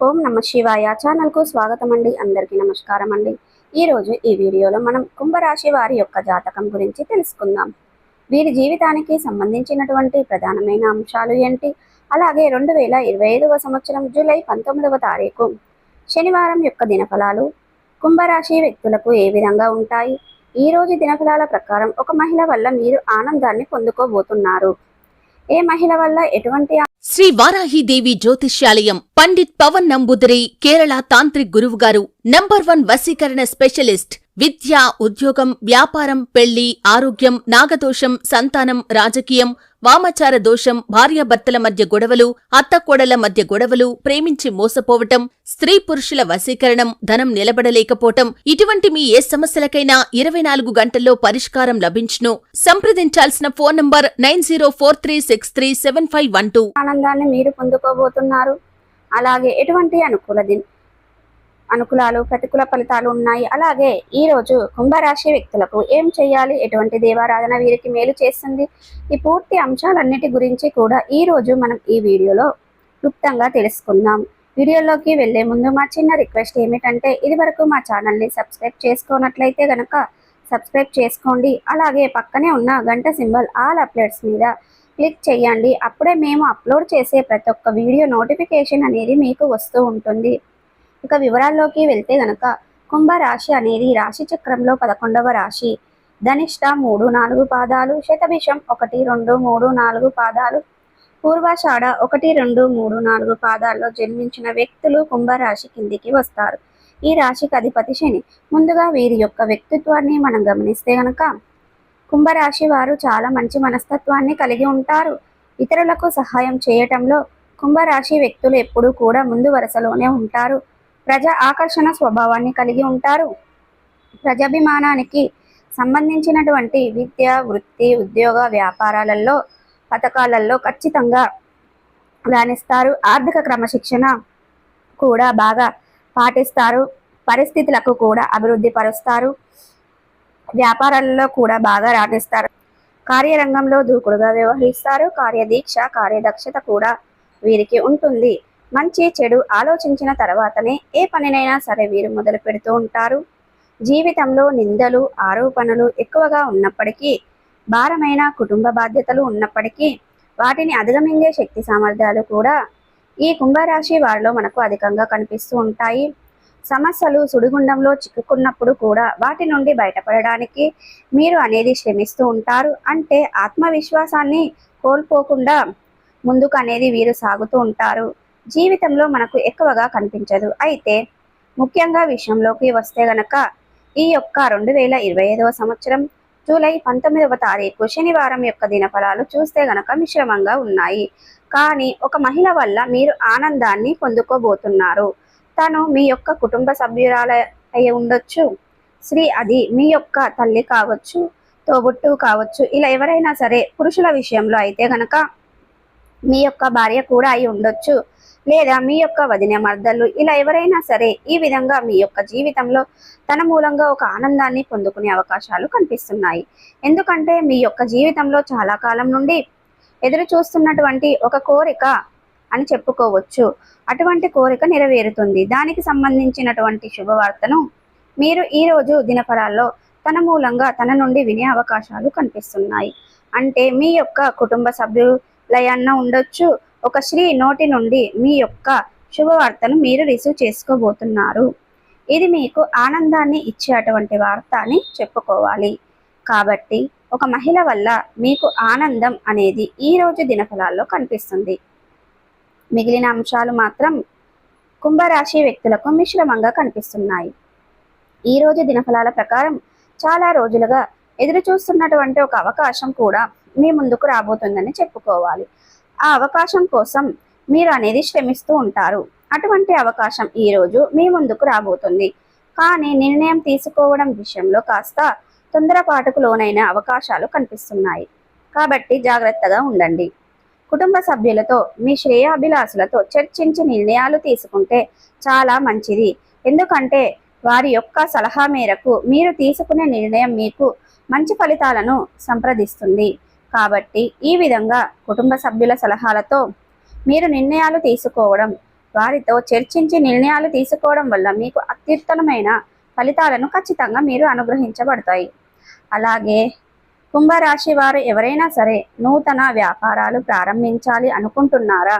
ఓం నమ శివాయ ఛానల్కు స్వాగతం అండి. అందరికీ నమస్కారం అండి. ఈరోజు ఈ వీడియోలో మనం కుంభరాశి వారి యొక్క జాతకం గురించి తెలుసుకుందాం. వీరి జీవితానికి సంబంధించినటువంటి ప్రధానమైన అంశాలు ఏంటి, అలాగే 2025వ సంవత్సరం జూలై 19వ తారీఖు శనివారం యొక్క దినఫలాలు కుంభరాశి వ్యక్తులకు ఏ విధంగా ఉంటాయి. ఈ రోజు దినఫలాల ప్రకారం ఒక మహిళ వల్ల మీరు ఆనందాన్ని పొందుకోబోతున్నారు. ఏ మహిళ వల్ల ఎటువంటి శ్రీ వారాహిదేవి జ్యోతిష్యాలయం పండిత్ పవన్ నంబూదరి కేరళ తాంత్రిక్ గురువుగారు నంబర్ 1 వశీకరణ స్పెషలిస్ట్. విద్య, ఉద్యోగం, వ్యాపారం, పెళ్లి, ఆరోగ్యం, నాగదోషం, సంతానం, రాజకీయం, వామాచార దోషం, భార్యాభర్తల మధ్య గొడవలు, అత్తకోడళ్ల మధ్య గొడవలు, ప్రేమించి మోసపోవటం, స్త్రీ పురుషుల వశీకరణం, ధనం నిలబడలేకపోవటం, ఇటువంటి మీ ఏ సమస్యలకైనా 24 గంటల్లో పరిష్కారం లభించును. సంప్రదించాల్సిన ఫోన్ నంబర్ 9043637512. ఆనందాన్ని మీరు పొందుకోబోతున్నారు. అలాగే ఎటువంటి అనుకూలాలు ప్రతికూల ఫలితాలు ఉన్నాయి. అలాగే ఈ రోజు కుంభరాశి వ్యక్తులకు ఏం చేయాలి, ఎటువంటి దేవారాధన వీరికి మేలు చేస్తుంది, ఈ పూర్తి అంశాలన్నిటి గురించి కూడా ఈ రోజు మనం ఈ వీడియోలో క్లుప్తంగా తెలుసుకుందాం. వీడియోలోకి వెళ్లే ముందు మా చిన్న రిక్వెస్ట్ ఏమిటంటే, ఇది వరకు మా ఛానల్ని సబ్స్క్రైబ్ చేసుకోనట్లయితే గనక సబ్స్క్రైబ్ చేసుకోండి. అలాగే పక్కనే ఉన్న గంట సింబల్ ఆల్ అప్డేట్స్ మీద క్లిక్ చేయండి. అప్పుడే మేము అప్లోడ్ చేసే ప్రతి ఒక్క వీడియో నోటిఫికేషన్ అనేది మీకు వస్తూ ఉంటుంది. ఇక వివరాల్లోకి వెళ్తే గనక కుంభరాశి అనేది రాశి చక్రంలో 11వ రాశి. ధనిష్ట 3-4 పాదాలు, శతభిషం 1-2-3-4 పాదాలు, పూర్వాషాఢ 1-2-3-4 పాదాల్లో జన్మించిన వ్యక్తులు కుంభరాశి కిందికి వస్తారు. ఈ రాశికి అధిపతి శని. ముందుగా వీరి యొక్క వ్యక్తిత్వాన్ని మనం గమనిస్తే గనక కుంభరాశి వారు చాలా మంచి మనస్తత్వాన్ని కలిగి ఉంటారు. ఇతరులకు సహాయం చేయటంలో కుంభరాశి వ్యక్తులు ఎప్పుడూ కూడా ముందు వరుసలోనే ఉంటారు. ప్రజా ఆకర్షణ స్వభావాన్ని కలిగి ఉంటారు. ప్రజాభిమానానికి సంబంధించినటువంటి విద్య, వృత్తి, ఉద్యోగ, వ్యాపారాలలో, పథకాలలో ఖచ్చితంగా రాణిస్తారు. ఆర్థిక క్రమశిక్షణ కూడా బాగా పాటిస్తారు. పరిస్థితులకు కూడా అభివృద్ధి పరుస్తారు. వ్యాపారాలలో కూడా బాగా రాణిస్తారు. కార్యరంగంలో దూకుడుగా వ్యవహరిస్తారు. కార్యదీక్ష, కార్యదక్షత కూడా వీరికి ఉంటుంది. మంచి చెడు ఆలోచించిన తర్వాతనే ఏ పనినైనా సరే వీరు మొదలు పెడుతూ ఉంటారు. జీవితంలో నిందలు, ఆరోపణలు ఎక్కువగా ఉన్నప్పటికీ, భారమైన కుటుంబ బాధ్యతలు ఉన్నప్పటికీ వాటిని అధిగమించే శక్తి సామర్థ్యాలు కూడా ఈ కుంభరాశి వారిలో మనకు అధికంగా కనిపిస్తూ ఉంటాయి. సమస్యలు సుడిగుండంలో చిక్కుకున్నప్పుడు కూడా వాటి నుండి బయటపడడానికి మీరు అనేది శ్రమిస్తూ ఉంటారు. అంటే ఆత్మవిశ్వాసాన్ని కోల్పోకుండా ముందుకు అనేది వీరు సాగుతూ ఉంటారు. జీవితంలో మనకు ఎక్కువగా కనిపించదు. అయితే ముఖ్యంగా విషయంలోకి వస్తే గనక ఈ యొక్క 2025వ సంవత్సరం జూలై 19వ తారీఖు శనివారం యొక్క దినఫలాలు చూస్తే గనక మిశ్రమంగా ఉన్నాయి. కానీ ఒక మహిళ వల్ల మీరు ఆనందాన్ని పొందుకోబోతున్నారు. తను మీ యొక్క కుటుంబ సభ్యురాల అయి ఉండొచ్చు. అది మీ యొక్క తల్లి కావచ్చు, తోబుట్టు కావచ్చు. ఇలా ఎవరైనా సరే పురుషుల విషయంలో అయితే గనక మీ యొక్క భార్య కూడా అయి ఉండొచ్చు, లేదా మీ యొక్క వదిన, మర్దళ్ళు, ఇలా ఎవరైనా సరే ఈ విధంగా మీ యొక్క జీవితంలో తన మూలంగా ఒక ఆనందాన్ని పొందుకునే అవకాశాలు కనిపిస్తున్నాయి. ఎందుకంటే మీ యొక్క జీవితంలో చాలా కాలం నుండి ఎదురు చూస్తున్నటువంటి ఒక కోరిక అని చెప్పుకోవచ్చు. అటువంటి కోరిక నెరవేరుతుంది. దానికి సంబంధించినటువంటి శుభవార్తను మీరు ఈరోజు దినఫలాల్లో తన మూలంగా తన నుండి వినే అవకాశాలు కనిపిస్తున్నాయి. అంటే మీ యొక్క కుటుంబ సభ్యులు లయన్న ఉండొచ్చు, ఒక స్త్రీ నోటి నుండి మీ యొక్క శుభవార్తను మీరు రిసీవ్ చేసుకోబోతున్నారు. ఇది మీకు ఆనందాన్ని ఇచ్చేటువంటి వార్త అని చెప్పుకోవాలి. కాబట్టి ఒక మహిళ వల్ల మీకు ఆనందం అనేది ఈ రోజు దినఫలాల్లో కనిపిస్తుంది. మిగిలిన అంశాలు మాత్రం కుంభరాశి వ్యక్తులకు మిశ్రమంగా కనిపిస్తున్నాయి. ఈ రోజు దినఫలాల ప్రకారం చాలా రోజులుగా ఎదురు చూస్తున్నటువంటి ఒక అవకాశం కూడా మీ ముందుకు రాబోతుందని చెప్పుకోవాలి. ఆ అవకాశం కోసం మీరు అనేది శ్రమిస్తూ ఉంటారు. అటువంటి అవకాశం ఈరోజు మీ ముందుకు రాబోతుంది. కానీ నిర్ణయం తీసుకోవడం విషయంలో కాస్త తొందరపాటుకు లోనైన అవకాశాలు కనిపిస్తున్నాయి. కాబట్టి జాగ్రత్తగా ఉండండి. కుటుంబ సభ్యులతో మీ శ్రేయాభిలాషులతో చర్చించి నిర్ణయాలు తీసుకుంటే చాలా మంచిది. ఎందుకంటే వారి యొక్క సలహా మేరకు మీరు తీసుకునే నిర్ణయం మీకు మంచి ఫలితాలను సంప్రదిస్తుంది. కాబట్టి ఈ విధంగా కుటుంబ సభ్యుల సలహాలతో మీరు నిర్ణయాలు తీసుకోవడం వారితో చర్చించి నిర్ణయాలు తీసుకోవడం వల్ల మీకు అత్యుత్తమమైన ఫలితాలను ఖచ్చితంగా మీరు అనుగ్రహించబడతాయి. అలాగే కుంభరాశి వారు ఎవరైనా సరే నూతన వ్యాపారాలు ప్రారంభించాలి అనుకుంటున్నారా?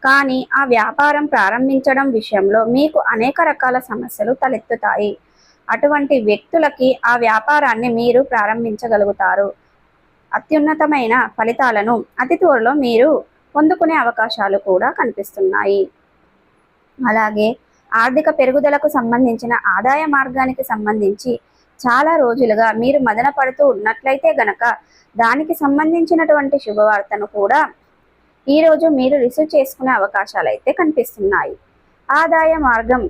కానీ ఆ వ్యాపారం ప్రారంభించడం విషయంలో మీకు అనేక రకాల సమస్యలు తలెత్తుతాయి. అటువంటి వ్యక్తులకి ఆ వ్యాపారాన్ని మీరు ప్రారంభించగలుగుతారు. అత్యున్నతమైన ఫలితాలను అతి త్వరలో మీరు పొందుకునే అవకాశాలు కూడా కనిపిస్తున్నాయి. అలాగే ఆర్థిక పెరుగుదలకు సంబంధించిన ఆదాయ మార్గానికి సంబంధించి చాలా రోజులుగా మీరు మదన పడుతూ ఉన్నట్లయితే గనక దానికి సంబంధించినటువంటి శుభవార్తను కూడా ఈరోజు మీరు రిసీవ్ చేసుకునే అవకాశాలు అయితే కనిపిస్తున్నాయి. ఆదాయ మార్గం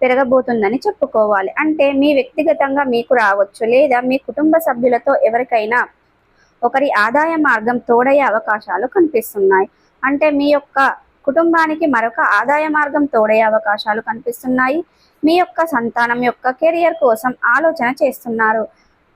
పెరగబోతుందని చెప్పుకోవాలి. అంటే మీ వ్యక్తిగతంగా మీకు రావచ్చు, లేదా మీ కుటుంబ సభ్యులతో ఎవరికైనా ఒకరి ఆదాయ మార్గం తోడయ్యే అవకాశాలు కనిపిస్తున్నాయి. అంటే మీ యొక్క కుటుంబానికి మరొక ఆదాయ మార్గం తోడయ్యే అవకాశాలు కనిపిస్తున్నాయి. మీ యొక్క సంతానం యొక్క కెరియర్ కోసం ఆలోచన చేస్తున్నారు.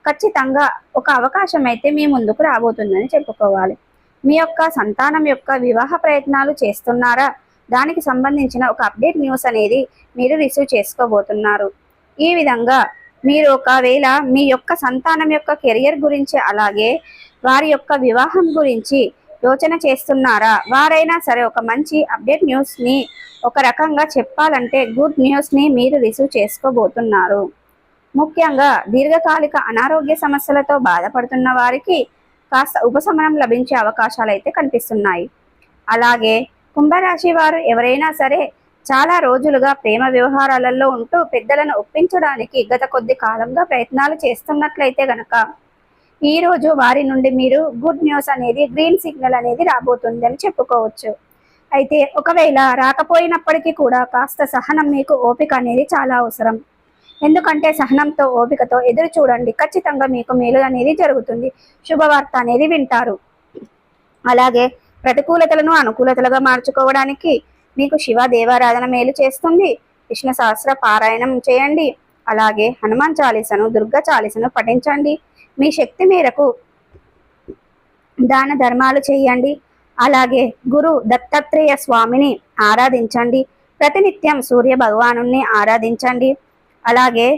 ఖచ్చితంగా ఒక అవకాశం అయితే మీ ముందుకు రాబోతుందని చెప్పుకోవాలి. మీ యొక్క సంతానం యొక్క వివాహ ప్రయత్నాలు చేస్తున్నారా? దానికి సంబంధించిన ఒక అప్డేట్ న్యూస్ అనేది మీరు రిసీవ్ చేసుకోబోతున్నారు. ఈ విధంగా మీరు ఒకవేళ మీ యొక్క సంతానం యొక్క కెరియర్ గురించి, అలాగే వారి యొక్క వివాహం గురించి యోచన చేస్తున్నారా? వారైనా సరే ఒక మంచి అప్డేట్ న్యూస్ని, ఒక రకంగా చెప్పాలంటే గుడ్ న్యూస్ని మీరు రిసీవ్ చేసుకోబోతున్నారు. ముఖ్యంగా దీర్ఘకాలిక అనారోగ్య సమస్యలతో బాధపడుతున్న వారికి కాస్త ఉపశమనం లభించే అవకాశాలు అయితే కనిపిస్తున్నాయి. అలాగే కుంభరాశి వారు ఎవరైనా సరే చాలా రోజులుగా ప్రేమ వ్యవహారాలలో ఉంటూ పెద్దలను ఒప్పించడానికి గత కొద్ది కాలంగా ప్రయత్నాలు చేస్తున్నట్లయితే గనక ఈరోజు వారి నుండి మీరు గుడ్ న్యూస్ అనేది, గ్రీన్ సిగ్నల్ అనేది రాబోతుంది అని చెప్పుకోవచ్చు. అయితే ఒకవేళ రాకపోయినప్పటికీ కూడా కాస్త సహనం, మీకు ఓపిక అనేది చాలా అవసరం. ఎందుకంటే సహనంతో, ఓపికతో ఎదురు చూడండి. ఖచ్చితంగా మీకు మేలు అనేది జరుగుతుంది. శుభవార్త అనేది వింటారు. అలాగే ప్రతికూలతలను అనుకూలతలుగా మార్చుకోవడానికి మీకు శివ దేవారాధన మేలు చేస్తుంది. విష్ణు సహస్ర పారాయణం చేయండి. అలాగే హనుమాన్ చాలీసను, దుర్గా చాలీసను పఠించండి. మీ శక్తి మేరకు దాన ధర్మాలు చేయండి. అలాగే గురు దత్తాత్రేయ స్వామిని ఆరాధించండి. ప్రతినిత్యం సూర్య భగవానుని ఆరాధించండి. అలాగే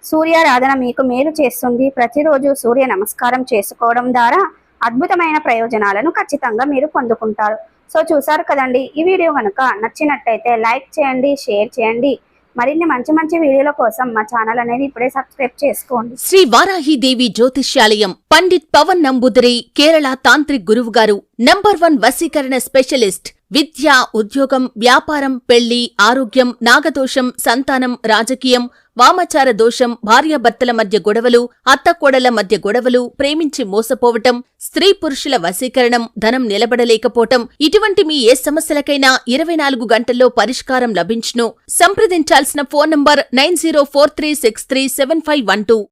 సూర్యారాధన మీకు మేలు చేస్తుంది. ప్రతిరోజు సూర్య నమస్కారం చేసుకోవడం ద్వారా అద్భుతమైన ప్రయోజనాలను ఖచ్చితంగా మీరు పొందుకుంటారు. సో చూసారు కదండి, ఈ వీడియో కనుక నచ్చినట్టయితే లైక్ చేయండి, షేర్ చేయండి. మరిన్ని మంచి వీడియోల కోసం మా ఛానల్ అనేది ఇప్పుడే సబ్స్క్రైబ్ చేసుకోండి. శ్రీ వారాహిదేవి జ్యోతిష్యాలయం పండిట్ పవన్ నంబూదిరి కేరళ తాంత్రిక్ గురువు గారు నంబర్ 1 వశీకరణ స్పెషలిస్ట్. విద్య, ఉద్యోగం, వ్యాపారం, పెళ్లి, ఆరోగ్యం, నాగదోషం, సంతానం, రాజకీయం, వామచార దోషం, భార్యాభర్తల మధ్య గొడవలు, అత్తకోడల మధ్య గొడవలు, ప్రేమించి మోసపోవటం, స్త్రీ పురుషుల వశీకరణం, ధనం నిలబడలేకపోవటం, ఇటువంటి మీ ఏ సమస్యలకైనా 24 గంటల్లో పరిష్కారం లభించును. సంప్రదించాల్సిన ఫోన్ నంబర్ 9043637512.